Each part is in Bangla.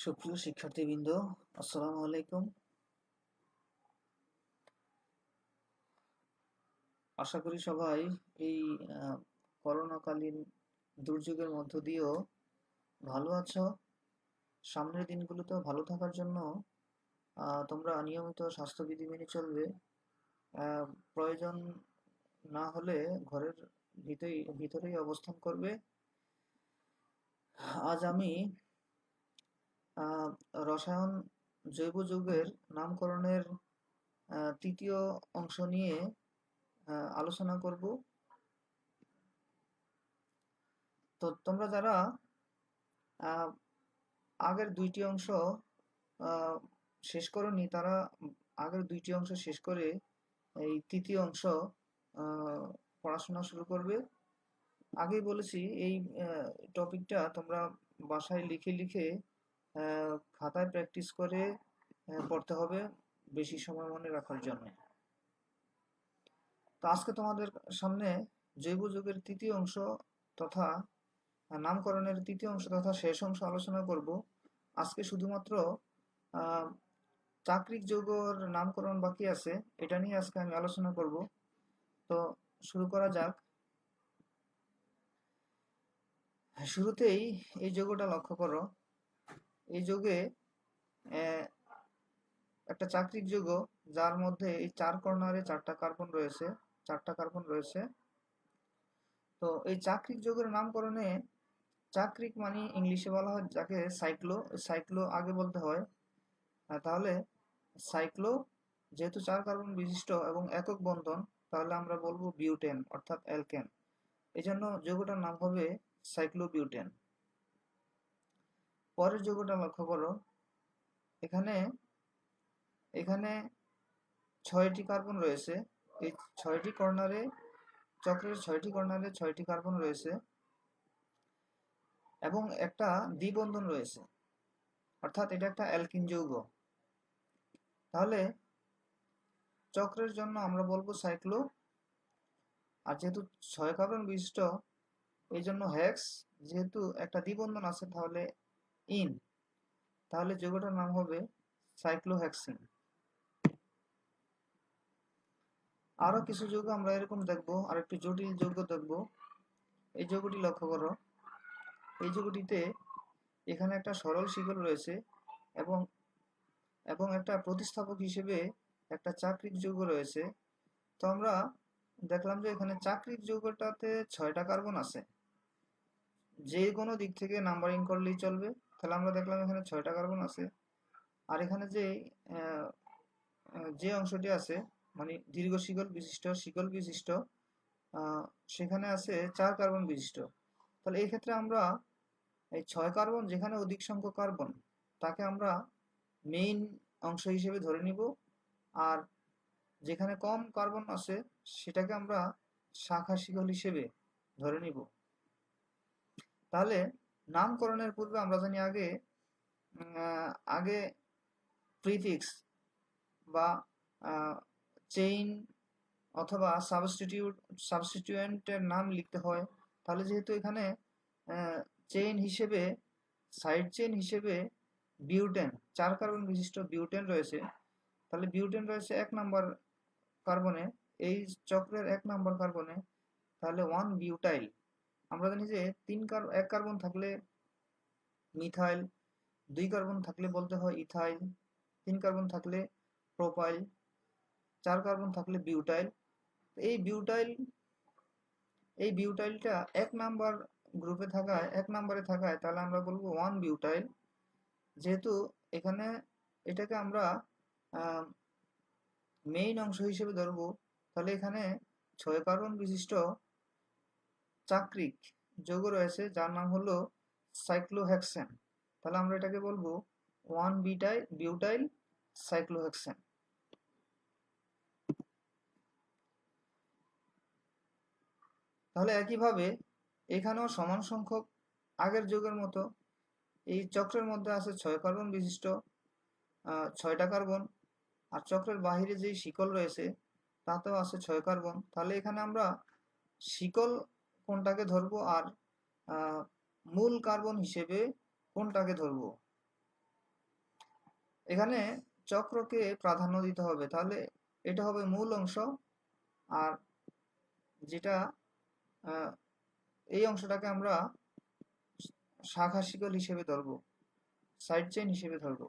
সুপ্রিয় শিক্ষার্থীবৃন্দ, আসসালামু আলাইকুম। আশা করি সবাই এই করোনাকালীন দুর্যোগের মধ্য দিয়েও ভালো আছো। সামনের দিনগুলোতেও ভালো থাকার জন্য তোমরা নিয়মিত স্বাস্থ্যবিধি মেনে চলবে। প্রয়োজন না হলে ঘরের ভিতরেই অবস্থান করবে। আজ আমি রসায়ন জৈব যৌগের নামকরণের তৃতীয় অংশ নিয়ে আলোচনা করব। তো তোমরা যারা আগের দুইটি অংশ শেষ করনি, তারা আগের দুইটি অংশ শেষ করে এই তৃতীয় অংশ পড়াশোনা শুরু করবে। আগেই বলেছি এই টপিকটা তোমরা বাসায় লিখে লিখে খাতায় প্র্যাকটিস করে পড়তে হবে বেশি সময় মনে রাখার জন্য। তো আজকে তোমাদের সামনে জৈব যৌগের তৃতীয় অংশ তথা নামকরণের তৃতীয় অংশ তথা শেষ অংশ আলোচনা করব। আজকে শুধুমাত্র চাক্রিক যৌগর নামকরণ বাকি আছে, এটা নিয়ে আজকে আমি আলোচনা করব। তো শুরু করা যাক। শুরুতেই এই যৌগটা লক্ষ্য করো। এই যৌগে একটা চাক্রিক যৌগ যার মধ্যে এই চার কর্নারে চারটা কার্বন রয়েছে। তো এই চাক্রিক যৌগের নামকরণে চাক্রিক মানে ইংলিশে বলা হয় যাকে সাইক্লো আগে বলতে হয়। তাহলে সাইক্লো যেহেতু চার কার্বন বিশিষ্ট এবং একক বন্ধন, তাহলে আমরা বলবো বিউটেন অর্থাৎ অ্যালকেন। এই জন্য যৌগটার নাম হবে সাইক্লোবিউটেন। পরের যৌগটা লক্ষ্য করো। এখানে এখানে 6টি কার্বন রয়েছে। এই 6টি কর্নারে, চক্রের 6টি কর্নারে 6টি কার্বন রয়েছে এবং একটা দ্বিবন্ধন রয়েছে, অর্থাৎ এটা একটা অ্যালকিন যৌগ। তাহলে চক্রের জন্য আমরা বলবো সাইক্লো, আর যেহেতু 6 কার্বন বিশিষ্ট এই জন্য হেক্স, যেহেতু একটা দ্বিবন্ধন আছে তাহলে ইন, তাহলে যৌগটার নাম হবে সাইক্লোহেক্সিন। আরো কিছু যৌগ আমরা এরকম দেখবো, আর একটু জটিল যৌগ দেখবো। এই যৌগটি লক্ষ্য করো। এই যৌগটিতে এখানে একটা সরল শিকল রয়েছে এবং এবং একটা প্রতিস্থাপক হিসেবে একটা চাক্রিক যৌগ রয়েছে। তো আমরা দেখলাম যে এখানে চাক্রিক যৌগটাতে 6টা কার্বন আছে। যে কোনো দিক থেকে নাম্বারিং করলেই চলবে। তাহলে আমরা দেখলাম এখানে 6টা কার্বন আছে। আর এখানে যে অংশটি আছে মানে দীর্ঘ শিকল বিশিষ্ট সেখানে আছে 4 কার্বন বিশিষ্ট। তাহলে এই ক্ষেত্রে আমরা এই 6 কার্বন যেখানে অধিক সংখ্যক কার্বন তাকে আমরা মেইন অংশ হিসেবে ধরে নিব, আর যেখানে কম কার্বন আছে সেটাকে আমরা শাখা শিকল হিসেবে ধরে নিব। তাহলে নামকরণের পূর্বে আমরা জানি আগে প্রিফিক্স বা চেইন অথবা সাবস্টিটিউয়েন্টের নাম লিখতে হয়। তাহলে যেহেতু এখানে সাইড চেইন হিসেবে বিউটেন, 4 কার্বন বিশিষ্ট বিউটেন রয়েছে। তাহলে বিউটেন রয়েছে 1 নাম্বার কার্বনে, এই চক্রের 1 নাম্বার কার্বনে। তাহলে 1 বিউটাইল। আমরা জানি যে 1 কার্বন থাকলে মিথাইল, 2 কার্বন থাকলে বলতে হয় ইথাইল, 3 কার্বন থাকলে প্রোপাইল, 4 কার্বন থাকলে বিউটাইল। এই বিউটাইলটা 1 নাম্বার গ্রুপে থাকায় 1 নাম্বারে থাকায় তাহলে আমরা বলবো 1 বিউটাইল। যেহেতু এখানে এটাকে আমরা মেইন অংশ হিসেবে ধরবো, তাহলে এখানে 6 কার্বন বিশিষ্ট চাক্রিক যৌগ রয়েছে যার নাম হলো সাইক্লোহেক্সেন। তাহলে আমরা এটাকে বলবো 1 বিউটাইল সাইক্লোহেক্সেন। তাহলে একইভাবে এখানেও সমান সংখ্যক আগের যৌগের মতো এই চক্রের মধ্যে আছে 6 কার্বন বিশিষ্ট 6টা কার্বন, আর চক্রের বাহিরে যেই শিকল রয়েছে তাতেও আছে 6 কার্বন। তাহলে এখানে আমরা শিকল কোনটাকে ধরবো আর মূল কার্বন হিসেবে কোনটাকে ধরবো, এখানে চক্রকে প্রাধান্য দিতে হবে, তাহলে এটা হবে মূল অংশ, আর যেটা এই অংশটাকে আমরা শাখা শিকল হিসেবে ধরবো, সাইড চেইন হিসেবে ধরবো।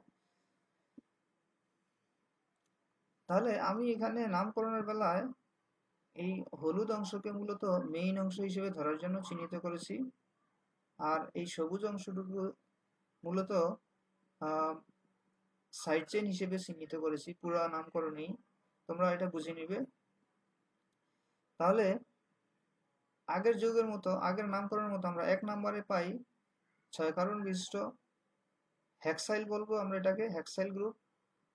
তাহলে আমি এখানে নামকরণের বেলায় এই হলুদ অংশকে মূলত মেইন অংশ হিসেবে ধরার জন্য চিহ্নিত করেছি, আর এই সবুজ অংশটুকু মূলত সাইড চেইন হিসেবে চিহ্নিত করেছি। পুরো নামকরণেই তোমরা এটা বুঝে নিবে। তাহলে আগের যুগের মতো, আগের নামকরণের মতো আমরা 1 নম্বরে পাই 6 কার্বন বিশিষ্ট হেক্সাইল, বলবো আমরা এটাকে হেক্সাইল গ্রুপ।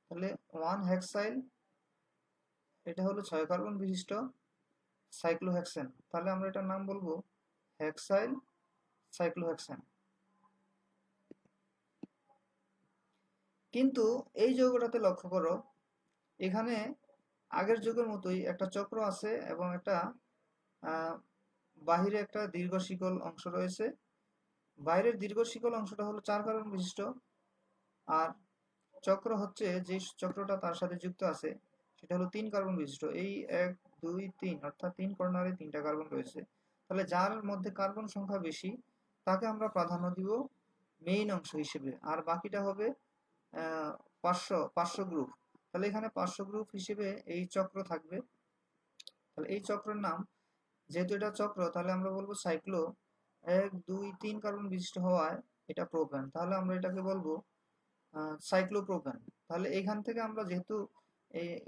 তাহলে 1 হেক্সাইল, এটা হলো 6 কার্বন বিশিষ্ট সাইক্লোহেক্সেন, তাহলে আমরা এটার নাম বলবো হেক্সাইল সাইক্লোহেক্সেন। কিন্তু এই যৌগটাতে লক্ষ্য করো, এখানে আগের যুগের মতোই একটা চক্র আছে এবং একটা বাহিরে একটা দীর্ঘ শিকল অংশ রয়েছে। বাইরের দীর্ঘ শিকল অংশটা হলো 4 কার্বন বিশিষ্ট, আর চক্র হচ্ছে যে চক্রটা তার সাথে যুক্ত আছে সেটা হলো 3 কার্বন বিশিষ্ট। এই 1 2 3 অর্থাৎ 3 কর্নারে 3টা কার্বন রয়েছে। তাহলে যার মধ্যে কার্বন সংখ্যা বেশি তাকে আমরা প্রাধান্য দিব মেইন অংশ হিসেবে, আর বাকিটা হবে পার্শ্ব গ্রুপ। তাহলে এখানে পার্শ্ব গ্রুপ হিসেবে এই চক্র থাকবে। তাহলে এই চক্রের নাম, যেহেতু এটা চক্র, তাহলে আমরা বলবো সাইক্লো। 1 2 3 কার্বন বিশিষ্ট হওয়ায় এটা প্রোপেন, তাহলে আমরা এটাকে বলবো সাইক্লোপ্রোপেন। তাহলে এখান থেকে আমরা যেহেতু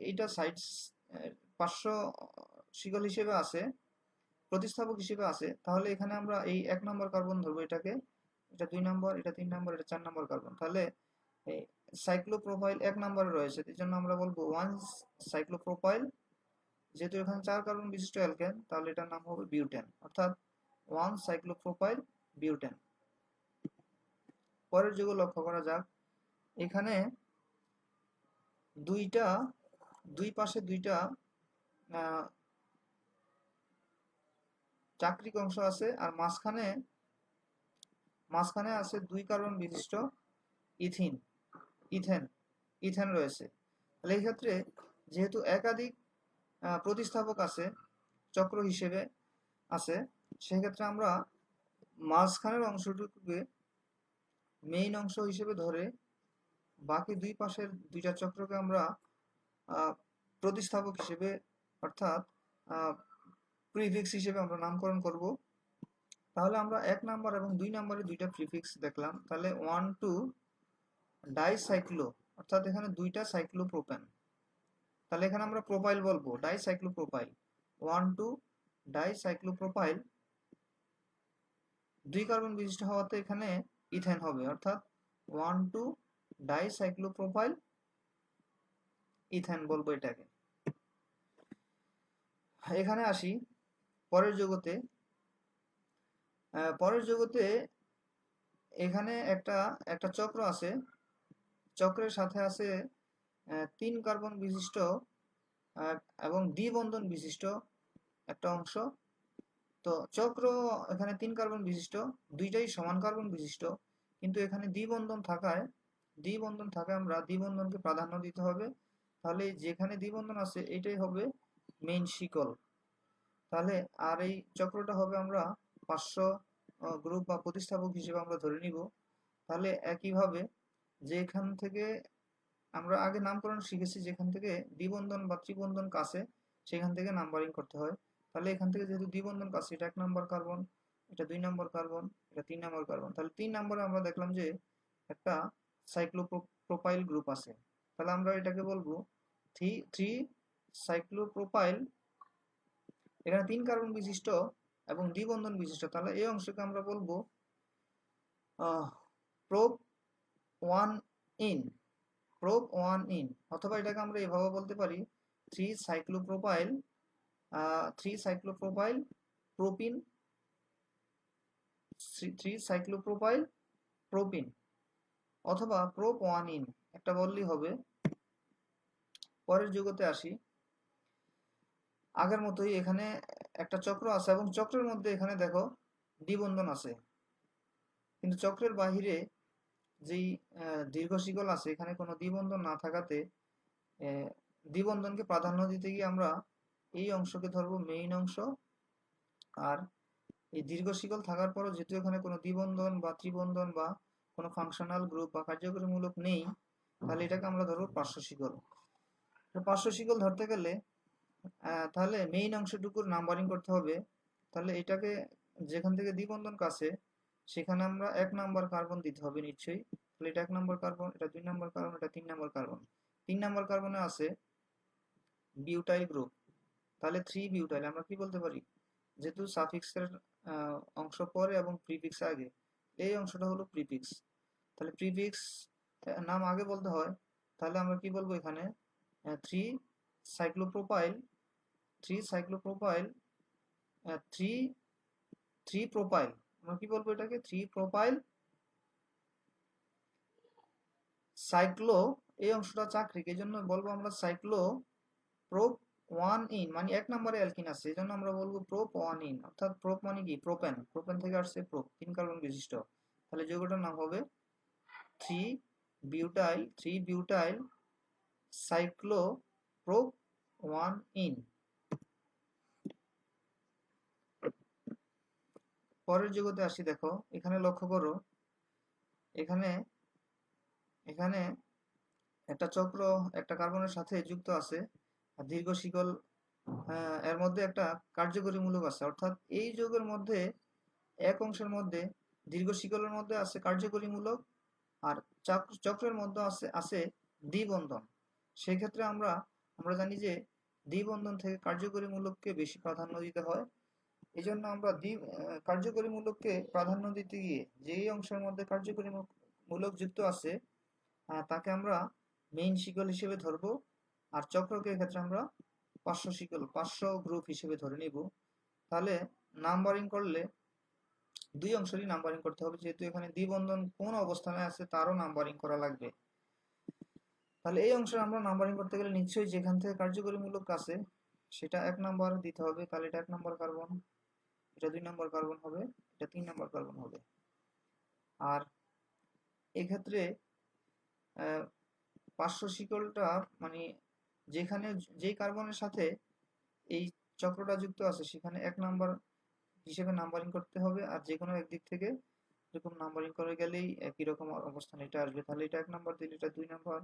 এইটা সাইড পার্শ্ব শিকল হিসেবে আছে, প্রতিস্থাপক হিসেবে আছে, তাহলে এখানে আমরা এই 1 নম্বর কার্বন ধরবো এটাকে, এটা 2 নম্বর, এটা 3 নম্বর, এটা 4 নম্বর কার্বন। তাহলে এই সাইক্লোপ্রোপাইল 1 নম্বরে রয়েছে, এই জন্য আমরা বলবো 1 সাইক্লোপ্রোপাইল। যেহেতু এখানে 4 কার্বন বিশিষ্ট অ্যালকেন, তাহলে এটার নাম হবে বিউটেন, অর্থাৎ 1 সাইক্লোপ্রোপাইল বিউটেন। পরের যুগ লক্ষ্য করা যাক, এখানে দুই পাশে দুইটা চাকরিক অংশ আছে, আর মাঝখানে আছে 2 কার্বন বিশিষ্ট ইথেন রয়েছে। তাহলে এই ক্ষেত্রে যেহেতু একাধিক প্রতিস্থাপক আছে চক্র হিসেবে আছে, সেক্ষেত্রে আমরা মাঝখানের অংশটুকুকে মেইন অংশ হিসেবে ধরে বাকি দুই পাশের দুইটা চক্রকে আমরা প্রতিস্থাপক হিসেবে, অর্থাৎ প্রিফিক্স হিসেবে আমরা নামকরণ করব। তাহলে আমরা 1 নাম্বার এবং 2 নম্বরে দুইটা প্রিফিক্স দেখলাম। তাহলে 1 2 ডাইসাইক্লো, অর্থাৎ এখানে দুইটা সাইক্লোপ্রোপেন, তাহলে এখানে আমরা প্রোপাইল বলবো ডাইসাইক্লোপ্রোপাইল। 1 2 ডাইসাইক্লোপ্রোপাইল, 2 কার্বন বিশিষ্ট হওয়াতে এখানে ইথেন হবে, অর্থাৎ 1 2 ডাইসাইক্লোপ্রোপাইল ইথেন বলবো এটাকে। এখানে আসি পরের যৌগতে এখানে একটা চক্র আছে, চক্রের সাথে আছে 3 কার্বন বিশিষ্ট এবং দ্বিবন্ধন বিশিষ্ট একটা অংশ। তো চক্র এখানে 3 কার্বন বিশিষ্ট, দুইটাই সমান কার্বন বিশিষ্ট, কিন্তু এখানে দ্বিবন্ধন থাকায় আমরা দ্বিবন্ধনকে প্রাধান্য দিতে হবে। তাহলে যেখানে দ্বিবন্ধন আছে এটাই হবে মেইন শিকল। তাহলে আর এই চক্রটা হবে আমরা পার্শ্ব গ্রুপ বা প্রতিস্থাপক হিসেবে আমরা ধরে নিব। তাহলে একইভাবে যেখান থেকে আমরা আগে নামকরণ শিখেছি, যেখান থেকে দ্বিবন্ধন বা ত্রিবন্ধন কাছে, সেখান থেকে নাম্বারিং করতে হয়। তাহলে এখান থেকে যেহেতু দ্বিবন্ধন কাছে, এটা 1 নম্বর কার্বন, এটা 2 নম্বর কার্বন, এটা 3 নম্বর কার্বন। তাহলে 3 নম্বরে আমরা দেখলাম যে একটা সাইক্লোপ্রোপাইল গ্রুপ আছে, তাহলে আমরা এটাকে বলবো 3 সাইক্লোপ্রোপাইল। এখানে 3 কার্বন বিশিষ্ট এবং দ্বিবন্ধন বিশিষ্ট, তাহলে এই অংশকে আমরা বলবো প্রোপ 1 ইন, অথবা এটাকে আমরা এভাবে বলতে পারি 3 সাইক্লোপ্রোপাইল প্রোপিন, 3 সাইক্লোপ্রোপাইল প্রোপিন, অথবা প্রোপ 1 ইন, একটা বললেই হবে। পরের যুগতে আসি, আগের মতোই এখানে একটা চক্র আছে এবং চক্রের মধ্যে এখানে দেখো দ্বিবন্ধন আছে, কিন্তু চক্রের বাহিরে যেই দীর্ঘ শিকল আছে এখানে কোনো দ্বিবন্ধন না থাকাতে দ্বিবন্ধনকে প্রাধান্য দিতে গিয়ে আমরা এই অংশকে ধরবো মেইন অংশ। আর এই দীর্ঘ শিকল থাকার পরও যেহেতু এখানে কোনো দ্বিবন্ধন বা ত্রিবন্ধন বা কোনো ফাংশনাল গ্রুপ বা কার্যকরীমূলক নেই, তাহলে এটাকে আমরা ধরবো পার্শ্ব শিকল। পার্শ্ব শিকল ধরতে গেলে তাহলে মেইন অংশটুকুর নাম্বারিং করতে হবে। তাহলে এটাকে যেখান থেকে দ্বিবন্ধন কাছে সেখানে আমরা 1 নাম্বার কার্বন দিতে হবে নিশ্চয়ই। তাহলে এটা 1 নাম্বার কার্বন, এটা 2 নাম্বার কার্বন, এটা 3 নাম্বার কার্বন। 3 নাম্বার কার্বনে আছে বিউটাইল গ্রুপ, তাহলে 3 বিউটাইল আমরা কি বলতে পারি, যেহেতু সাফিক্সের অংশ পরে এবং প্রিফিক্স আগে, এই অংশটা হলো প্রিফিক্স। তাহলে প্রিফিক্স নাম আগে বলতে হয়, তাহলে আমরা কি বলবো এখানে 3 সাইক্লোপ্রোপাইল 3 সাইক্লোপ্রোপাইল 3 প্রোপাইল, আমরা কি বলবো এটাকে 3 প্রোপাইল সাইক্লো। এই অংশটা চাকরিক, এই জন্য বলবো আমরা সাইক্লো প্রোপ 1 ইন, মানে 1 নম্বরে অ্যালকিন আছে এই জন্য আমরা বলবো প্রোপ 1 ইন, অর্থাৎ প্রোপ মানে কি প্রোপেন, প্রোপেন থেকে আসছে প্রোপ, 3 কার্বন বিশিষ্ট। তাহলে যৌগটার নাম হবে 3 বিউটাইল সাইক্লো প্রোপ 1 ইন। পরের যৌগতে আসি, দেখো এখানে লক্ষ্য করো, এখানে এখানে একটা চক্র একটা কার্বনের সাথে যুক্ত আছে, আর দীর্ঘ শিকল এর মধ্যে একটা কার্যকরী মূলক আছে, অর্থাৎ এই যৌগের মধ্যে এক অংশের মধ্যে দীর্ঘ শিকলের মধ্যে আছে কার্যকরী মূলক, আর চক্রের মধ্যে আছে আছে দ্বিবন্ধন। সেই ক্ষেত্রে আমরা আমরা জানি যে দ্বিবন্ধন থেকে কার্যকরী মূলককে বেশি প্রাধান্য দিতে হয়। এই জন্য আমরা কার্যকরী মূলককে প্রাধান্য দিতে গিয়ে যেই অংশের মধ্যে কার্যকরী মূলক যুক্ত আছে তাকে আমরা মেইন শিকল হিসেবে ধরবো, আর চক্রকে ক্ষেত্রে আমরা পার্শ্ব গ্রুপ হিসেবে ধরে নিব। তাহলে নাম্বারিং করলে দুই অংশেরই নাম্বারিং করতে হবে, যেহেতু এখানে দ্বিবন্ধন কোন অবস্থানে আছে তারও নাম্বারিং করা লাগবে। তাহলে এই অংশে আমরা নাম্বারিং করতে গেলে নিশ্চয়ই যেখান থেকে কার্যকরী মূলক আছে সেটা 1 নাম্বার দিতে হবে, তাহলে এটা 1 নাম্বার কার্বন, এটা 2 নাম্বার কার্বন হবে, এটা 3 নাম্বার কার্বন হবে। আর এক্ষেত্রে পার্শ্ব শিকলটা মানে যেখানে যেই কার্বনের সাথে এই চক্রটা যুক্ত আছে সেখানে 1 নাম্বার হিসেবে নাম্বারিং করতে হবে, আর যে কোনো একদিক থেকে এরকম নাম্বারিং করে গেলেই একই রকম অবস্থান এটা আসবে। তাহলে এটা 1 নাম্বার দিলে এটা 2 number,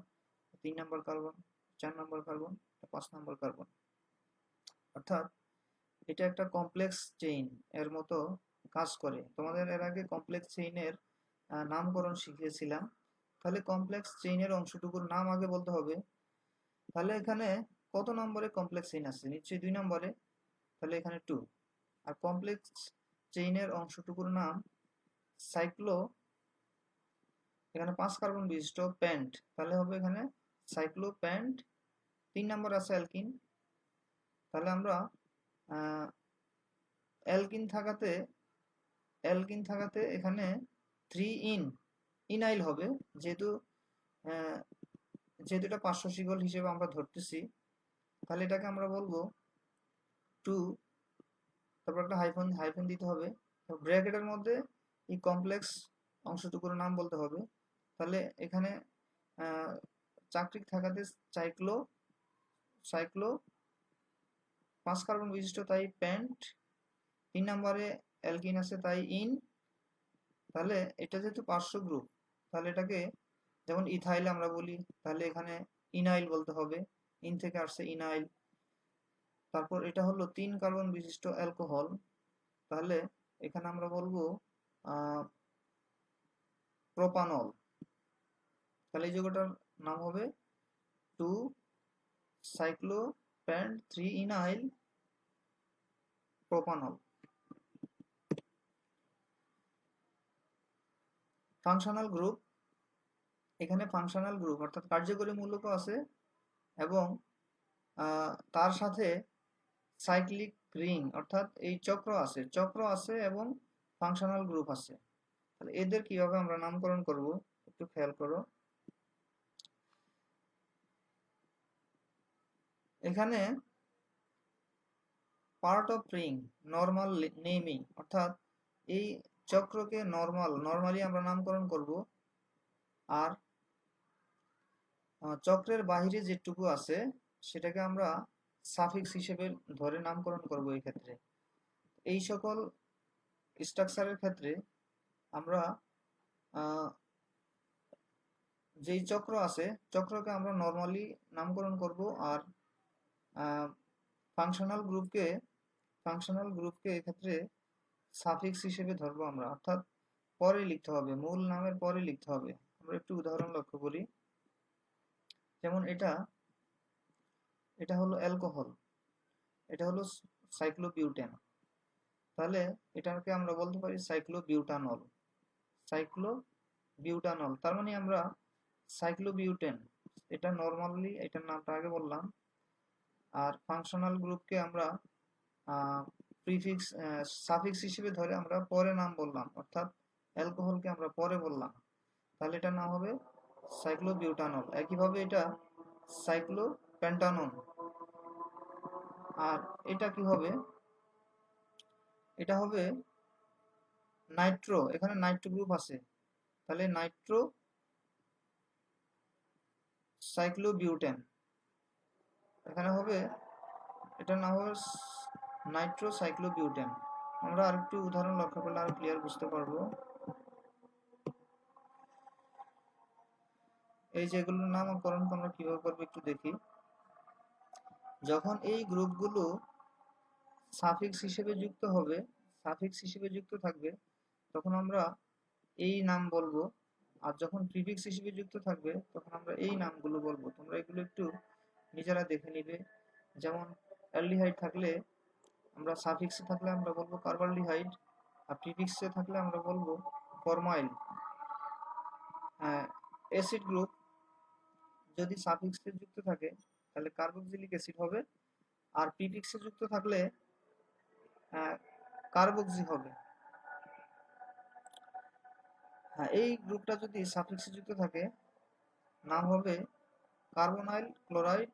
3 number carbon, 4 number carbon, 5 number carbon. অর্থাৎ এটা একটা কমপ্লেক্স চেইন এর মতো কাজ করে। তোমাদের এর আগে কমপ্লেক্স চেইনের নামকরণ শিখিয়েছিলাম। তাহলে কমপ্লেক্স চেইনের অংশটুকুর নাম আগে বলতে হবে। তাহলে এখানে কত নম্বরে কমপ্লেক্স চেইন আছে, নিশ্চয়ই 2 নম্বরে, তাহলে এখানে 2। আর কমপ্লেক্স চেইনের অংশটুকুর নাম সাইক্লো, এখানে 5 কার্বন বিশিষ্ট প্যান্ট, তাহলে হবে এখানে সাইক্লো প্যান্ট। 3 নম্বর আছে অ্যালকিন, তাহলে আমরা অ্যালকিন থাকাতে এখানে 3 ইনাইল হবে, যেহেতু এটা পার্শ্ব শিকল হিসেবে আমরা ধরতেছি। তাহলে এটাকে আমরা বলবো 2, তারপর একটা হাইফেন দিতে হবে, ব্র্যাকেটের মধ্যে এই কমপ্লেক্স অংশটুকুর নাম বলতে হবে। তাহলে এখানে চাকরিক থাকাতে সাইক্লো 5 কার্বন বিশিষ্ট তাই প্যান্ট, 3 নম্বরে অ্যালকিন আছে তাই ইন। তাহলে এটা যেহেতু পার্শ্ব গ্রুপ, তাহলে এটাকে যেমন ইথাইল আমরা বলি, তাহলে এখানে ইনাইল বলতে হবে, ইন থেকে আসছে ইনাইল। তারপর এটা হলো 3 কার্বন বিশিষ্ট অ্যালকোহল, তাহলে এখানে আমরা বলবো প্রোপানল। তাহলে এই যৌগটার নাম হবে 2 cyclopent 3 enyl propanol. Functional group, এখানে ফাংশনাল গ্রুপ অর্থাৎ কার্যকরী মূলকও আছে এবং তার সাথে সাইক্লিক রিং অর্থাৎ এই চক্র আছে এবং ফাংশনাল গ্রুপ আছে। তাহলে এদের কিভাবে আমরা নামকরণ করব একটু খেয়াল করো। এখানে part of ring normal naming, অর্থাৎ এই চক্রকে নর্মালি আমরা নামকরণ করব আর চক্রের বাইরে যেটুকু আছে সেটাকে আমরা সাফিক্স হিসেবে ধরে নামকরণ করব। এই ক্ষেত্রে এই সকল স্ট্রাকচারের ক্ষেত্রে আমরা যেই চক্র আছে চক্রকে আমরা নর্মালি নামকরণ করব, আর ফাংশনাল গ্রুপকে এক্ষেত্রে সাফিক্স হিসেবে ধরবো আমরা, অর্থাৎ পরে লিখতে হবে, মূল নামের পরে লিখতে হবে। আমরা একটু উদাহরণ লক্ষ্য করি। যেমন এটা হলো অ্যালকোহল, এটা হলো সাইক্লোবিউটেন, তাহলে এটাকে আমরা বলতে পারি সাইক্লোবিউটানল। তার মানে আমরা সাইক্লোবিউটেন, এটা নরমালি এটার নামটা আগে বললাম, আর ফাংশনাল গ্রুপকে আমরা প্রিফিক্স সাফিক্স হিসেবে ধরে আমরা পরে নাম বললাম, অর্থাৎ অ্যালকোহলকে আমরা পরে বললাম, তাহলে এটার নাম হবে সাইক্লোবিউটানল। একইভাবে এটা সাইক্লোপেন্টানন। আর এটা কি হবে, এটা হবে নাইট্রো, এখানে নাইট্রো গ্রুপ আছে, তাহলে নাইট্রো সাইক্লোবিউটেন, এখানে হবে এটার নাম হবে নাইট্রো সাইক্লোবিউটেন। আমরা আরেকটু উদাহরণ লক্ষ্য করলে আরো ক্লিয়ার বুঝতে পারবো। এই যে এগুলোর নামকরণ আমরা কিভাবে করবো একটু দেখি। যখন এই গ্রুপগুলো সাফিক্স হিসেবে যুক্ত হবে, সাফিক্স হিসেবে যুক্ত থাকবে, তখন আমরা এই নাম বলবো, আর যখন প্রিফিক্স হিসেবে যুক্ত থাকবে তখন আমরা এই নামগুলো বলবো। তোমরা এগুলো একটু নিজেরা দেখে নিবে। যেমন অ্যালডিহাইড থাকলে আমরা সাফিক্সে থাকলে আমরা বলবো কার্বালডিহাইড, আর প্রিফিক্সে থাকলে আমরা বলবো ফরমাইল। অ্যাসিড গ্রুপ যদি সাফিক্সে যুক্ত থাকে তাহলে কার্বক্সিলিক অ্যাসিড হবে, আর প্রিফিক্সে যুক্ত থাকলে কার্বক্সি হবে। এই গ্রুপটা যদি সাফিক্সে যুক্ত থাকে নাম হবে কার্বনাইল ক্লোরাইড,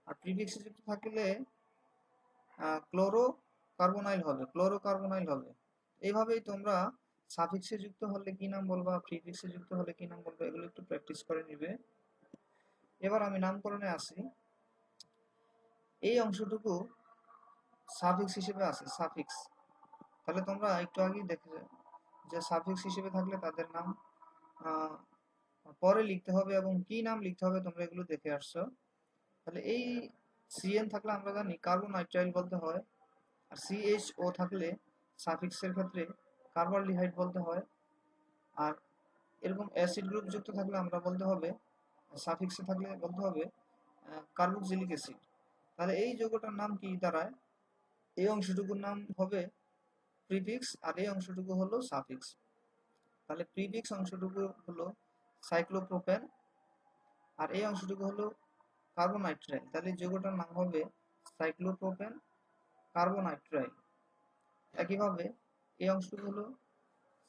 আর প্রিফিক্সে যুক্ত থাকলে ক্লোরোকার্বনাইল হবে। এইভাবেই তোমরা সাফিক্সে যুক্ত হলে কি নাম বলবা, প্রিফিক্সে যুক্ত হলে কি নাম বলবা, এগুলো একটু প্র্যাকটিস করে নিবে। এবার আমি নামকরণে আসি। এই অংশটুকু সাফিক্স হিসেবে আছে, সাফিক্স, তাহলে তোমরা একটু আগেই দেখে যে সাফিক্স হিসেবে থাকলে তাদের নাম পরে লিখতে হবে এবং কি নাম লিখতে হবে তোমরা এগুলো দেখে আসছো। তাহলে এই সিএন থাকলে আমরা জানি কার্বোনাইট্রাইল বলতে হয়, আর সিএইচও থাকলে সাফিক্সের ক্ষেত্রে কার্বলডিহাইড বলতে হয়, আর এরকম অ্যাসিড গ্রুপ যুক্ত থাকলে আমরা বলতে হবে, সাফিক্সে থাকলে বলতে হবে কার্বক্সিলিক অ্যাসিড। তাহলে এই যৌগটার নাম কি দাঁড়ায়, এই অংশটুকুর নাম হবে প্রিফিক্স, আর এই অংশটুকু হলো সাফিক্স। তাহলে প্রিফিক্স অংশটুকু হলো সাইক্লোপ্রোপেন, আর এই অংশটুকু হলো কার্বোনাইট্রাইল, তাহলে যৌগটার নাম হবে সাইক্লোপ্রোপেন কার্বোনাইট্রাইল। একইভাবে এই অংশটুকু হলো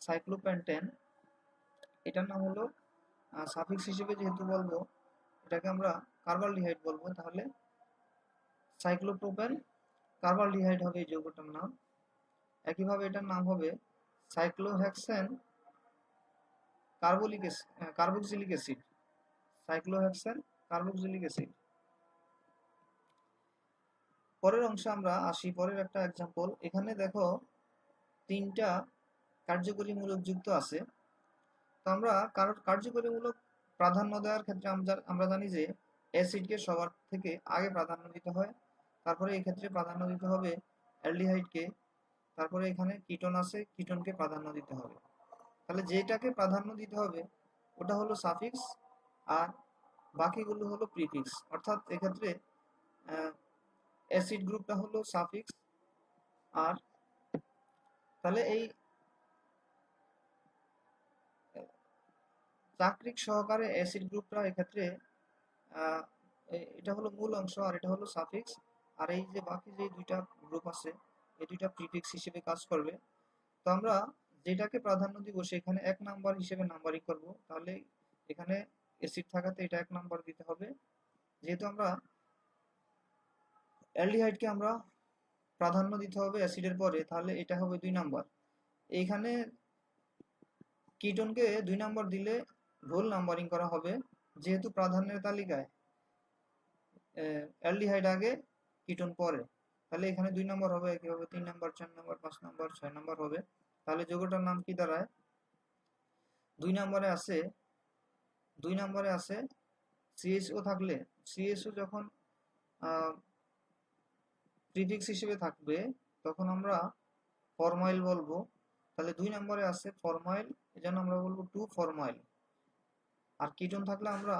সাইক্লোপেন্টেন, এটার নাম হলো সাফিক্স হিসেবে যেহেতু বলবো এটাকে আমরা কার্বালডিহাইড বলবো, তাহলে সাইক্লোপ্রোপেন কার্বালডিহাইড হবে এই যৌগটার নাম। একইভাবে এটার নাম হবে cyclohexane carboxylic acid, cyclohexane carboxylic acid. পরের অংশে আমরা আসি, পরের একটা এক্সাম্পল। এখানে দেখো তিনটা কার্যকরীমূলক যুক্ত আছে, তো আমরা কার্যকরীমূলক প্রাধান্য দেওয়ার ক্ষেত্রে আমরা জানি যে অ্যাসিডকে সবার থেকে আগে প্রাধান্য দিতে হয়, তারপরে এই ক্ষেত্রে প্রাধান্য দিতে হবে অ্যালডিহাইডকে, তারপরে এখানে কিটোন আছে, কিটোনকে প্রাধান্য দিতে হবে। তাহলে যেটাকে প্রাধান্য দিতে হবে ওটা হলো সাফিক্স, আর বাকিগুলো হলো প্রিফিক্স, অর্থাৎ এক্ষেত্রে অ্যাসিড গ্রুপটা হলো সাফিক্স। আর তাহলে এই চাক্রিক সহকারে অ্যাসিড গ্রুপটা এক্ষেত্রে এটা হলো মূল অংশ, আর এটা হলো সাফিক্স, আর এই যে বাকি যে দুইটা গ্রুপ আছে এই দুইটা প্রিফিক্স হিসেবে কাজ করবে। তো আমরা যেটাকে প্রাধান্য দিব সেখানে 1 নাম্বার হিসেবে নাম্বারিং করব, তাহলে এখানে অ্যাসিড থাকাতে এটা 1 নাম্বার দিতে হবে। যেহেতু আমরা অ্যালডিহাইডকে আমরা প্রাধান্য দিতে হবে অ্যাসিডের পরে, তাহলে এটা হবে 2 নাম্বার। এইখানে কিটোনকে 2 নাম্বার দিলে ভুল নাম্বারিং করা হবে, যেহেতু প্রাধান্যের তালিকায় অ্যালডিহাইড আগে, কিটোন পরে, তাহলে এখানে 2 নম্বর হবে, একইভাবে 3 নম্বর, 4 নম্বর, 5 নম্বর, 6 নম্বর হবে। তাহলে যৌগটার নাম কি দাঁড়ায়? 2 নম্বরে আছে CHO থাকলে, CHO যখন প্রিফিক্স হিসেবে থাকবে তখন আমরা ফরমাইল বলবো। তাহলে 2 নম্বরে আছে ফরমাইল, এজন্য আমরা বলবো 2 ফরমাইল। আর কিটোন থাকলে আমরা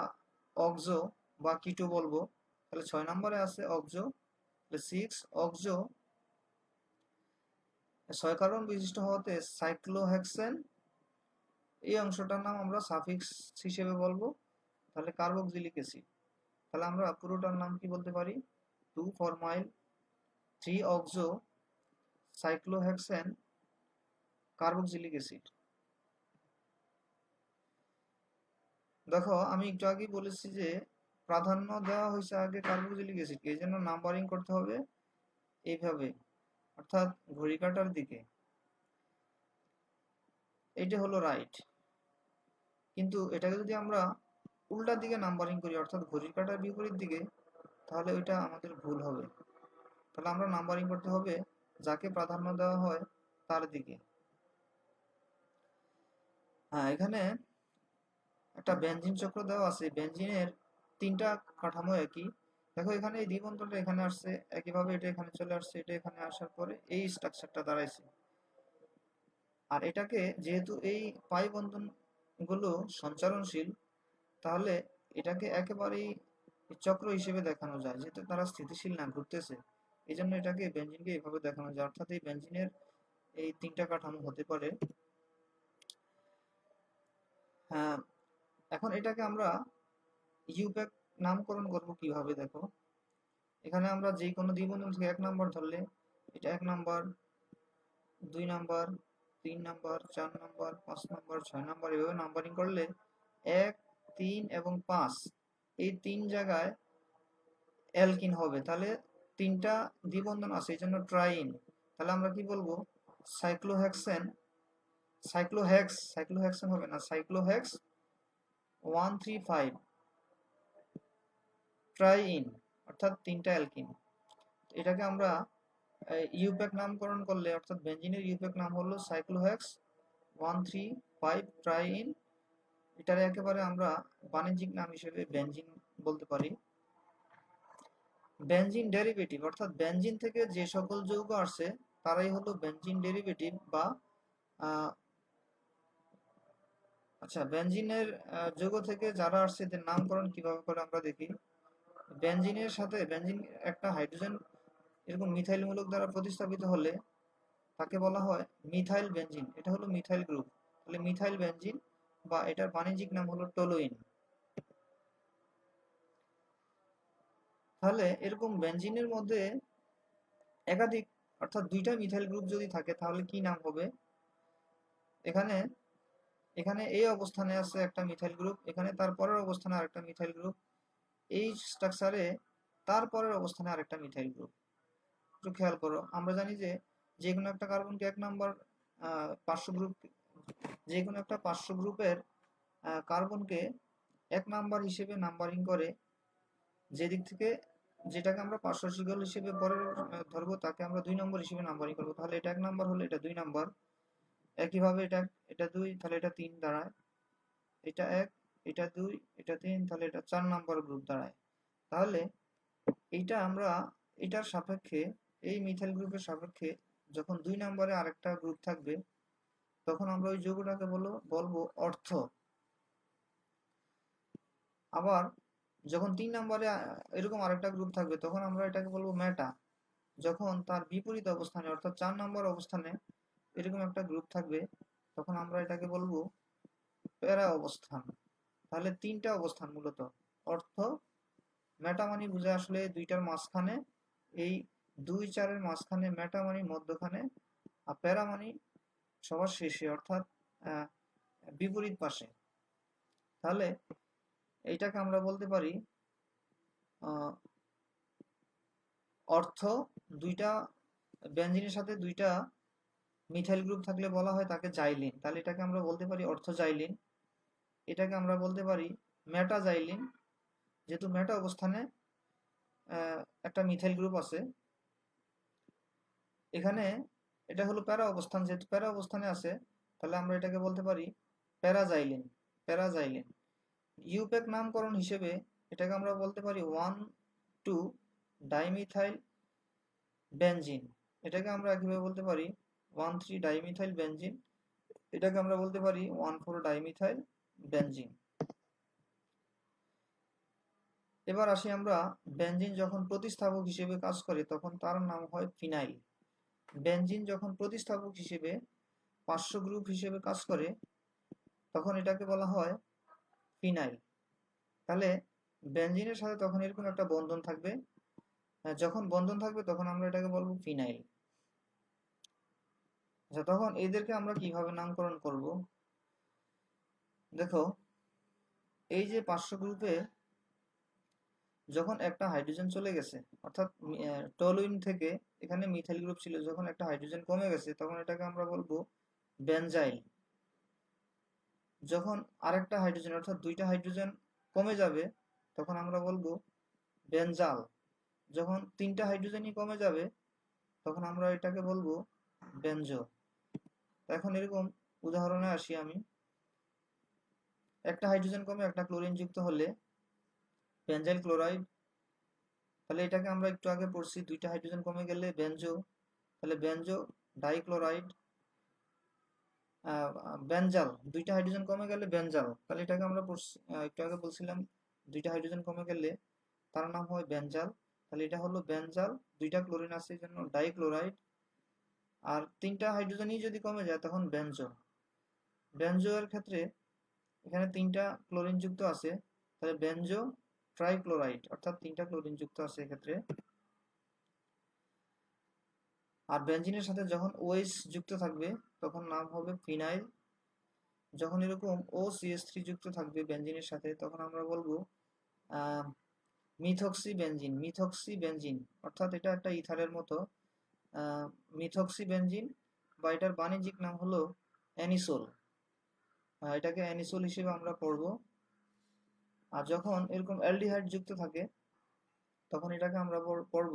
অক্সো বা কিটো বলবো। তাহলে 6 নম্বরে আছে অক্সো, তাহলে 6 অক্সো। 6 কার্বন বিশিষ্ট হওয়াতে সাইক্লোহেক্সেন, এই অংশটার নাম আমরা সাফিক্স হিসেবে বলবো, তাহলে কার্বক্সিলিক অ্যাসিড। তাহলে আমরা পুরোটার নাম কি বলতে পারি? 2 ফরমাইল, 3 অক্সো, সাইক্লোহেক্সেন, কার্বক্সিলিক অ্যাসিড। দেখো আমি একটু আগে বলেছি যে প্রাধান্য দেওয়া হয়েছে আগে কার্বক্সিলিক অ্যাসিডকে, এই জন্য নাম্বারিং করতে হবে এইভাবে, অর্থাৎ ঘড়ি কাঁটার দিকে। এইটা হলো রাইট, কিন্তু এটাকে যদি আমরা উল্টার দিকে নাম্বারিং করি, অর্থাৎ ঘড়ির কাঁটার বিপরীত দিকে, তাহলে ওইটা আমাদের ভুল হবে। তাহলে আমরা নাম্বারিং করতে হবে যাকে প্রাধান্য দেওয়া হয় তার দিকে। হ্যাঁ, এখানে একটা বেনজিন চক্র দেওয়া আছে। বেনজিনের 3টা কাঠামো একই। দেখো এখানে এই দ্বিবন্ধনটা এখানে আসছে, একইভাবে এটা এখানে চলে আসছে, এটা এখানে আসার পরে এই স্ট্রাকচারটা দাঁড়াইছে। আর এটাকে যেহেতু এই পাই বন্ধন গুলো সঞ্চালনশীল, তাহলে এটাকে একেবারেই চক্র হিসেবে দেখানো যায়, যেহেতু তারা স্থিতিশীল না, ঘুরতেছে। এই জন্য এটাকে বেনজিনকে এইভাবে দেখানো যায়, অর্থাৎ এই বেনজিনের এই 3টা কাঠামো হতে পারে। হ্যাঁ, এখন এটাকে আমরা ইউপ্যাক নামকরণ করব কিভাবে? দেখো এখানে আমরা যে কোনো দ্বিবন্ধন থেকে 1 নম্বর ধরলে এটা 1 নম্বর, 2 নম্বর, 3 নম্বর, 4 নম্বর, 5 নম্বর, 6 নম্বর, এভাবে নাম্বারিং করলে 1, 3 এবং 5 এই 3 জায়গায় অ্যালকিন হবে। তাহলে 3টা দ্বিবন্ধন আছে, এই জন্য ট্রাইন। তাহলে আমরা কি বলবো? সাইক্লোহেক্সেন, সাইক্লোহেক্সেন হবে না, সাইক্লোহেক্স 135 ট্রাইন, অর্থাৎ 3টা অ্যালকিন। এটাকে আমরা ইউপ্যাক নামকরণ করলে, অর্থাৎ বেনজিনের ইউপ্যাক নাম হলো সাইক্লোহেক্স 135 ট্রাইন। এটার একেবারে আমরা বাণিজ্যিক নাম হিসেবে বেনজিন বলতে পারি। বেনজিন ডেরিভেটিভ, অর্থাৎ বেনজিন থেকে যে সকল যৌগ আসছে তারাই হলো বেনজিন ডেরিভেটিভ বা আচ্ছা, বেনজিনের যৌগ থেকে যারা আসছে এদের নামকরণ কিভাবে করে আমরা দেখি। বেনজিনের সাথে বেনজিন একটা হাইড্রোজেন এরকম মিথাইল মূলক দ্বারা প্রতিস্থাপিত হলে তাকে বলা হয় মিথাইল বেনজিন। এটা হলো মিথাইল গ্রুপ, তাহলে মিথাইল বেনজিন, বা এটার বাণিজ্যিক নাম হলো টলুইন। তাহলে এরকম বেনজিনের মধ্যে একাধিক, অর্থাৎ 2টা মিথাইল গ্রুপ যদি থাকে তাহলে কি নাম হবে? এখানে এখানে এই অবস্থানে আছে একটা মিথাইল গ্রুপ, এখানে তার পরের অবস্থানে আরেকটা মিথাইল গ্রুপ, এই স্ট্রাকচারে তার পরের অবস্থানে আরেকটা মিথাইল গ্রুপ। একটু খেয়াল করো, আমরা জানি যে যে কোনো একটা কার্বনকে 1 নম্বর পার্শ্ব গ্রুপ, যে কোনো একটা পার্শ্ব গ্রুপের কার্বনকে 1 নাম্বার হিসেবে নাম্বারিং করে, যেদিক থেকে যেটাকে আমরা পার্শ্ব শিকল হিসেবে পরে ধরবো তাকে আমরা 2 নম্বর হিসেবে নাম্বারিং করবো। তাহলে এটা 1 নম্বর হলে এটা 2 নম্বর, একইভাবে এটা 2, তাহলে এটা 3 দাঁড়ায়, এটা 1, এটা 2, এটা 3, তাহলে এটা 4 নম্বর গ্রুপ দাঁড়ায়। তাহলে এইটা আমরা এটার সাপেক্ষে, এই মিথাইল গ্রুপের সাপেক্ষে যখন 2 নম্বরে আরেকটা গ্রুপ থাকবে তখন আমরা ওই যৌগটাকে বলবো অর্থ। আবার যখন 3 নম্বরে এরকম আরেকটা গ্রুপ থাকবে তখন আমরা এটাকে বলবো মেটা। যখন তার বিপরীত অবস্থানে, অর্থাৎ 4 নম্বর অবস্থানে এরকম একটা গ্রুপ থাকবে তখন আমরা এটাকে বলবো প্যারা অবস্থান। তাহলে 3টা অবস্থান মূলত, অর্থ, মেটা মানে বুঝে আসলে 2টার মাঝখানে, এই 2, 4-এর মাঝখানে, মেটা মানে মধ্যখানে, আর প্যারা মানে সবার শেষে, অর্থাৎ বিপরীত পাশে। তাহলে এইটাকে আমরা বলতে পারি অর্থ। 2টা বেনজিনের সাথে 2টা মিথাইল গ্রুপ থাকলে বলা হয় তাকে জাইলিন, তাহলে এটাকে আমরা বলতে পারি অর্থ জাইলিন। এটাকে আমরা বলতে পারি মেটাজাইলিন, যেহেতু মেটা অবস্থানে একটা মিথাইল গ্রুপ আছে। এখানে এটা হলো প্যারা অবস্থান, যেহেতু প্যারা অবস্থানে আছে তাহলে আমরা এটাকে বলতে পারি প্যারাজাইলিন। প্যারাজাইলিন ইউপ্যাক নামকরণ হিসেবে এটাকে আমরা বলতে পারি 1,2 ডাইমিথাইল বেনজিন। এটাকে আমরা কিভাবে বলতে পারি 1,3 ডাইমিথাইল বেনজিন। এটাকে আমরা বলতে পারি 1,4 ডাইমিথাইল বেনজিন। এবার আসি আমরা বেনজিন যখন প্রতিস্থাপক হিসেবে কাজ করে তখন তার নাম হয় ফিনাইল। বেনজিন যখন প্রতিস্থাপক হিসেবে পার্শ্ব গ্রুপ হিসেবে কাজ করে তখন এটাকে বলা হয় ফিনাইল। তাহলে বেনজিনের সাথে তখন এরকম একটা বন্ধন থাকবে, যখন বন্ধন থাকবে তখন আমরা এটাকে বলবো ফিনাইল। আচ্ছা, তখন এদেরকে আমরা কিভাবে নামকরণ করব? দেখো, এই যে পার্শ্ব গ্রুপে যখন একটা হাইড্রোজেন চলে গেছে, অর্থাৎ টলুইন থেকে এখানে মিথাইল গ্রুপ ছিল, যখন একটা হাইড্রোজেন কমে গেছে তখন এটাকে আমরা বলবো বেনজাইল। যখন আরেকটা হাইড্রোজেন অর্থাৎ দুইটা হাইড্রোজেন কমে যাবে তখন আমরা বলবো বেনজাল। যখন তিনটা হাইড্রোজেনই কমে যাবে তখন আমরা এটাকে বলবো বেনজো। এখন এরকম উদাহরণে আসি আমি। একটা হাইড্রোজেন কমে একটা ক্লোরিন যুক্ত হলে বেনজাইল ক্লোরাইড। তাহলে এটাকে আমরা একটু আগে পড়ছি, দুইটা হাইড্রোজেন কমে গেলে বেনজো, তাহলে বেনজো ডাইক্লোরাইড। বেনজাল, দুইটা হাইড্রোজেন কমে গেলে বেনজাল, তাহলে এটাকে আমরা একটু আগে বলছিলাম দুইটা হাইড্রোজেন কমে গেলে তার নাম হয় বেনজাল। তাহলে এটা হলো বেনজাল, দুইটা ক্লোরিন আছে এই জন্য ডাইক্লোরাইড। আর তিনটা হাইড্রোজেনই যদি কমে যায় তখন বেনজো। বেনজো এর ক্ষেত্রে এখানে তিনটা ক্লোরিন যুক্ত আছে, তাহলে বেনজো ট্রাইক্লোরাইড, অর্থাৎ তিনটা ক্লোরিন যুক্ত আছে এক্ষেত্রে। আর বেনজিনের সাথে যখন OH যুক্ত থাকবে তখন নাম হবে ফিনাইল। যখন এরকম OCH3 যুক্ত থাকবে বেনজিনের সাথে তখন আমরা বলবো মিথক্সি বেনজিন। মিথক্সি বেনজিন অর্থাৎ এটা একটা ইথারের মতো। মিথক্সি বেনজিন বা এটার বাণিজ্যিক নাম হলো অ্যানিসোল। এটাকে অ্যানিসোল হিসেবে আমরা পড়ব। আর যখন এরকম অ্যালডিহাইড যুক্ত থাকে তখন এটাকে আমরা পড়ব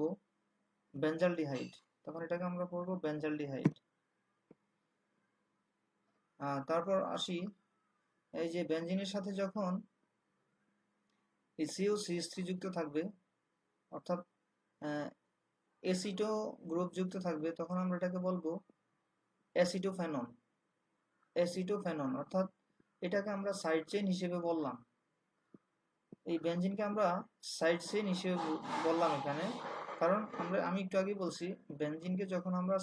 বেনজালডিহাইড। তখন এটাকে আমরা পড়ব বেনজালডিহাইড। তারপর আসি, এই যে বেনজিনের সাথে যখন COCH3 যুক্ত থাকবে অর্থাৎ অ্যাসিটো গ্রুপ যুক্ত থাকবে তখন আমরা এটাকে বলবো অ্যাসিটোফেনন। অ্যাসিটোফেনন অর্থাৎ এটাকে আমরা সাইড চেইন হিসেবে বললাম। এই বেনজিনকে আমরা সাইড চেইন হিসেবে বললাম এখানে, কারণ আমি একটু আগে বলছি বেনজিনকে যখন আমরা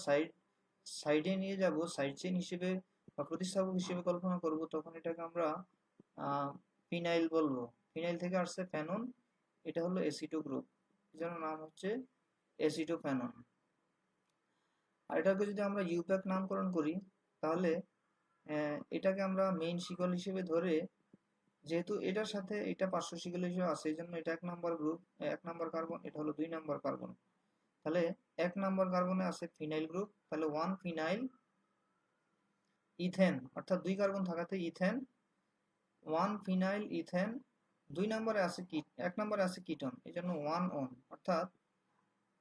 সাইডে নিয়ে যাব, সাইড চেইন হিসেবে বা প্রতিস্থাপক হিসেবে কল্পনা করব তখন এটাকে আমরা ফিনাইল বলবো। ফিনাইল থেকে আসছে ফেনন, এটা হলো অ্যাসিটো গ্রুপ, এজন্য নাম হচ্ছে অ্যাসিটোফেনন। আর এটাকে যদি আমরা ইউপ্যাক নামকরণ করি তাহলে এটাকে আমরা মেইন শিকল হিসেবে ধরে, যেহেতু এটার সাথে এটা পার্শ্ব শিকল হিসেবে আছে এই জন্য এটা 1 নম্বর গ্রুপ, 1 নম্বর কার্বন, এটা হলো 2 নম্বর কার্বন। তাহলে 1 নম্বর কার্বনে আছে ফিনাইল গ্রুপ, তাহলে 1 ফিনাইল ইথেন, অর্থাৎ 2 কার্বন থাকাতে ইথেন, 1 ফিনাইল ইথেন। 2 নম্বরে আছে 1 নম্বরে আছে কিটোন, এই জন্য 1 ওন, অর্থাৎ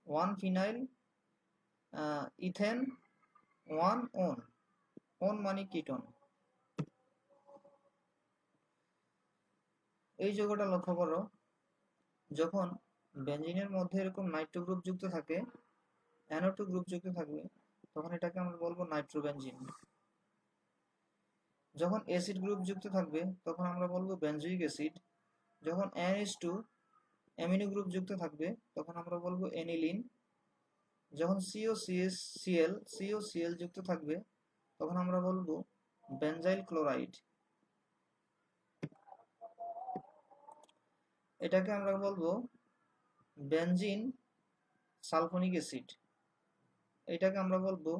1 ফিনাইল ইথেন 1 ওন। ওন মানে কিটোন। এই যৌগটা লক্ষ্য করো, যখন বেনজিনের মধ্যে এরকম নাইট্রো গ্রুপ যুক্ত থাকে, NO2 গ্রুপ যুক্ত থাকবে তখন এটাকে আমরা বলবো নাইট্রোবেনজিন। যখন অ্যাসিড গ্রুপ যুক্ত থাকবে তখন আমরা বলবো বেনজোইক অ্যাসিড। যখন NH2 অ্যামিনো গ্রুপ যুক্ত থাকবে তখন আমরা বলবো অ্যানিলিন। যখন COCl যুক্ত থাকবে তখন আমরা বলবো বেনজাইল ক্লোরাইড। এটাকে আমরা বলবো বেনজিন সালফোনিক অ্যাসিড। এটাকে আমরা বলবো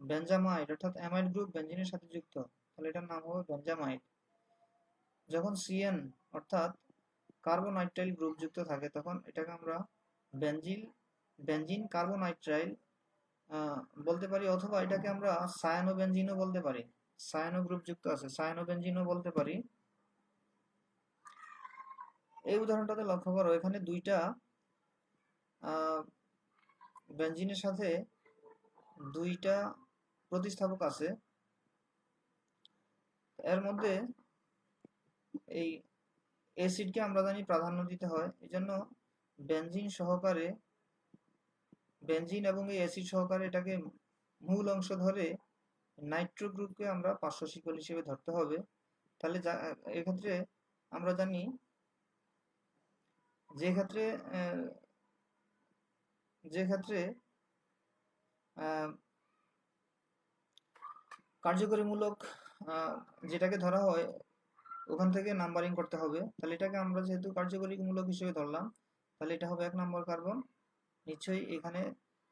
বেনজামাইড, অর্থাৎ অ্যামাইড গ্রুপ বেনজিনের সাথে যুক্ত, তাহলে এটার নাম হবে বেনজামাইড। যখন CN অর্থাৎ কার্বোনাইট্রাইল গ্রুপ যুক্ত থাকে তখন এটাকে আমরা বেনজিন কার্বোনাইট্রাইল বলতে পারি, অথবা এটাকে আমরা সায়ানোবেনজিনও বলতে পারি। সায়ানো গ্রুপ যুক্ত আছে, সায়ানোবেনজিনও বলতে পারি। এই উদাহরণটাতে লক্ষ্য করো, এখানে দুইটা বেনজিনের সাথে দুইটা প্রতিস্থাপক আছে। এর মধ্যে এই অ্যাসিডকে আমরা জানি প্রাধান্য দিতে হয়, এই জন্য বেনজিন সহকারে, বেনজিন এবং এই অ্যাসিড সহকারে এটাকে মূল অংশ ধরে নাইট্রো গ্রুপকে আমরা পার্শ্ব শিকল হিসেবে ধরতে হবে। তাহলে এক্ষেত্রে আমরা জানি যে ক্ষেত্রে কার্যকরীমূলক যেটাকে ধরা হয় ওখান থেকে নাম্বারিং করতে হবে। তাহলে এটাকে আমরা যেহেতু কার্যকরীমূলক হিসেবে ধরলাম, তাহলে এটা হবে 1 নম্বর কার্বন। নিশ্চয়ই এখানে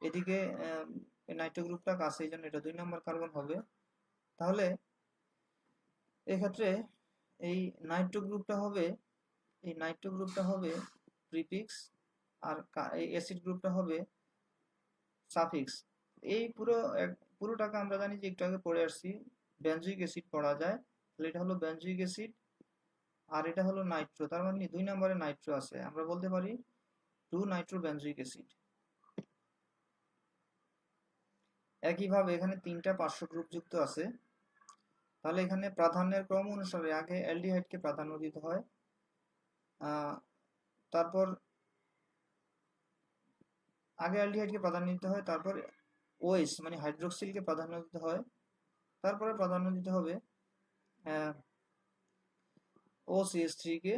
এদিকে নাইট্রো গ্রুপটা কাছে, এই জন্য এটা 2 নম্বর কার্বন হবে। তাহলে এক্ষেত্রে এই নাইট্রো গ্রুপটা হবে প্রিফিক্স, আর এই অ্যাসিড গ্রুপটা হবে সাফিক্স। এই পুরোটাকে আমরা জানি যে একটু আগে পড়ে আসছি, বেনজোইক অ্যাসিড পড়া যায়। তাহলে এটা হলো বেনজোইক অ্যাসিড, আর এটা হলো নাইট্রো, তার মানে 2 নম্বরে নাইট্রো আছে, আমরা বলতে পারি 2 নাইট্রো বেনজোইক অ্যাসিড। একইভাবে এখানে 3টা পার্শ্ব গ্রুপ যুক্ত আছে। তাহলে এখানে প্রাধান্যের ক্রম অনুসারে আগে অ্যালডিহাইডকে প্রাধান্য দিতে হয়, তারপর তারপর ওএইচ মানে হাইড্রোক্সিলকে প্রাধান্য দিতে হয়, তারপরে প্রাধান্য দিতে হবে OCH3 কে।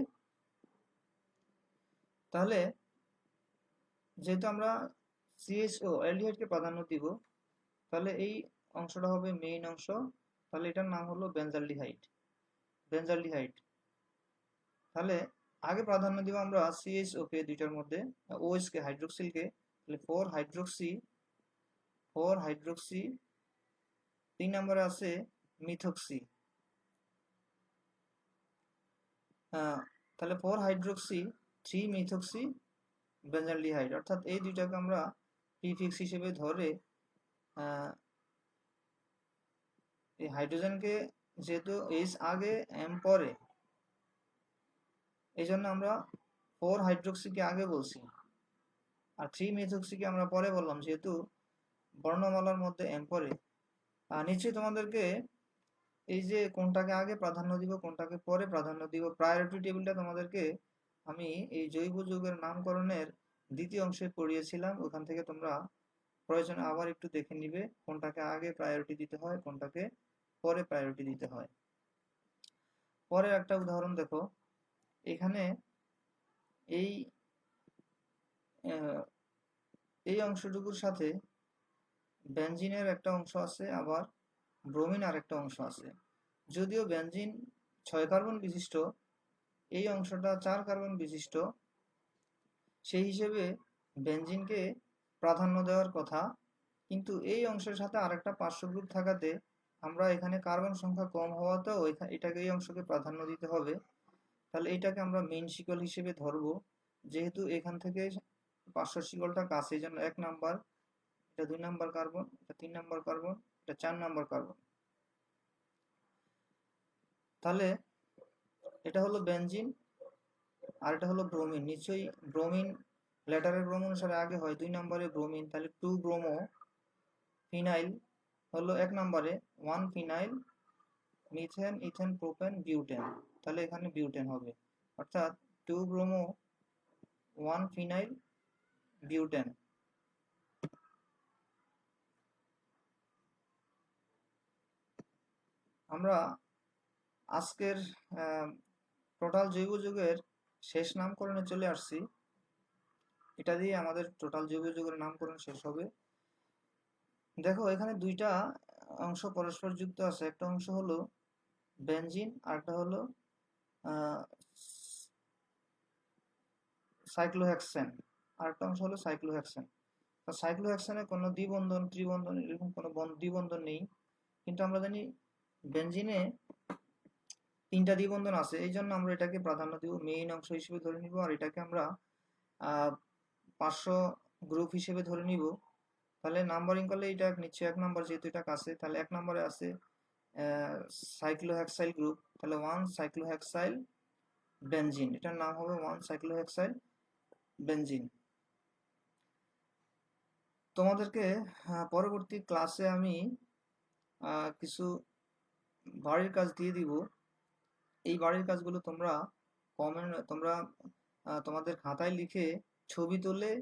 তাহলে যেহেতু আমরা CHO অ্যালডিহাইডকে প্রাধান্য দিব, তাহলে এই অংশটা হবে মেইন অংশ। তাহলে এটার নাম হলো বেনজালডিহাইড। তাহলে আগে প্রাধান্য দিব আমরা CHO কে, দুইটার মধ্যে OH কে, হাইড্রোক্সিলকে। তাহলে 4 হাইড্রোক্সি, 3 নম্বরে আছে মিথক্সি। তাহলে 4 হাইড্রোক্সি 3 মিথক্সি বেনজালডিহাইড, অর্থাৎ এই দুইটাকে আমরা প্রিফিক্স হিসেবে ধরে এই হাইড্রোজেনকে যেহেতু H আগে M পরে, এই জন্য আমরা 4 হাইড্রোক্সিকে আগে বলছি, আর 3 মিথক্সিকে আমরা পরে বললাম, যেহেতু বর্ণমালার মধ্যে M পরে। নিশ্চয়ই তোমাদেরকে এই যে কোনটাকে আগে প্রাধান্য দিব কোনটাকে পরে প্রাধান্য দিব, প্রায়োরিটি টেবিলটা তোমাদেরকে আমি এই জৈব যৌগের নামকরণের দ্বিতীয় অংশে পড়িয়েছিলাম। ওখান থেকে তোমরা প্রয়োজনে আবার একটু দেখে নিবে কোনটাকে আগে প্রায়োরিটি দিতে হয়, কোনটাকে পরে প্রায়োরিটি দিতে হয়। পরের একটা উদাহরণ দেখো, এখানে এই অংশটুকুর সাথে বেনজিনের একটা অংশ আছে, আবার ব্রোমিন আর একটা অংশ আছে। যদিও বেনজিন 6 কার্বন বিশিষ্ট, এই অংশটা 4 কার্বন বিশিষ্ট, সেই হিসেবে বেনজিনকে প্রাধান্য দেওয়ার কথা, কিন্তু এই অংশের সাথে আরেকটা পার্শ্ব গ্রুপ থাকাতে আমরা এখানে কার্বন সংখ্যা কম হওয়াতেও এটাকে এই অংশকে প্রাধান্য দিতে হবে। তাহলে এটাকে আমরা মেইন শিকল হিসেবে ধরবো, যেহেতু এখান থেকে পার্শ্ব শিকলটা কাছে, এই জন্য 1 নাম্বার, এটা 2 নাম্বার কার্বন, এটা 3 নাম্বার কার্বন, এটা 4 নাম্বার কার্বন। তাহলে এটা হলো বেনজিন আর এটা হলো ব্রোমিন। নিশ্চয়ই ব্রোমিন লেটারের ক্রম অনুসারে আগে হয়, 2 নম্বরে ব্রোমিন। তাহলে 2 ব্রোমো ফিনাইল হলো 1 নম্বরে, 1 phenyl methane, ethane, propane, butane. তাহলে এখানে বিউটেন হবে, অর্থাৎ 2 ব্রোমো 1 ফিনাইল বিউটেন। আমরা আজকের টোটাল জৈব যৌগের শেষ নামকরণে চলে আসছি। এটা দিয়ে আমাদের টোটাল জৈব যৌগের নামকরণ শেষ হবে। দেখো এখানে দুইটা অংশ পরস্পর যুক্ত আছে, একটা অংশ হলো বেনজিন আর একটা হলো সাইক্লোহেক্সেন, আর একটা অংশ হলো সাইক্লোহেক্সেন। সাইক্লোহেক্সেনে কোনো দ্বিবন্ধন, ত্রিবন্ধন এরকম কোনো দ্বিবন্ধন নেই, কিন্তু আমরা জানি বেনজিনে 3টা দ্বিবন্ধন আছে, এই জন্য আমরা এটাকে প্রাধান্য দিব, মেইন অংশ হিসেবে ধরে নিব, আর এটাকে আমরা পার্শ্ব গ্রুপ হিসেবে ধরে নিব। তাহলে নাম্বারিং করলে এটা নিশ্চয়ই 1 নাম্বার, যেহেতু এটা কাছে। তাহলে 1 নম্বরে আছে সাইক্লোহেক্সাইল গ্রুপ, তাহলে 1 সাইক্লোহেক্সাইল বেনজিন, এটার নাম হবে 1 সাইক্লোহেক্সাইল বেনজিন। তোমাদেরকে পরবর্তী ক্লাসে আমি কিছু বাড়ির কাজ দিয়ে দিব। এই বাড়ির কাজগুলো তোমরা তোমাদের খাতায় লিখে ছবি তুলে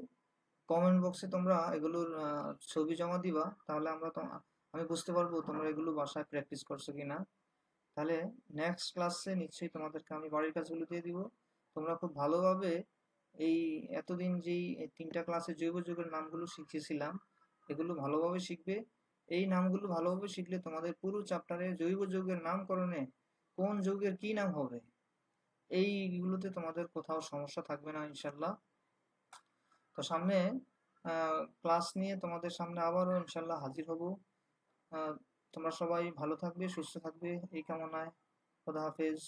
কমেন্ট বক্সে তোমরা এগুলোর ছবি জমা দিবা, তাহলে আমি বুঝতে পারবো তোমরা এগুলো বাসায় প্র্যাকটিস করছো কিনা। তাহলে নেক্সট ক্লাসে নিশ্চয়ই তোমাদেরকে আমি বাড়ির কাজগুলো দিয়ে দিব। তোমরা খুব ভালোভাবে এই এতদিন যেই 3টা ক্লাসে জৈব যৌগের নামগুলো শিখিয়েছিলাম এগুলো ভালোভাবে শিখবে। এই নামগুলো ভালোভাবে শিখলে তোমাদের পুরো চ্যাপ্টারে জৈব যৌগের নামকরণে কোন যৌগের কি নাম হবে এইগুলোতে তোমাদের কোথাও সমস্যা থাকবে না ইনশাল্লাহ। তো সামনে ক্লাস নিয়ে তোমাদের সামনে আবারও ইনশাল্লাহ হাজির হব। তোমরা সবাই ভালো থাকবে, সুস্থ থাকবে এই কামনায়। খোদা হাফেজ।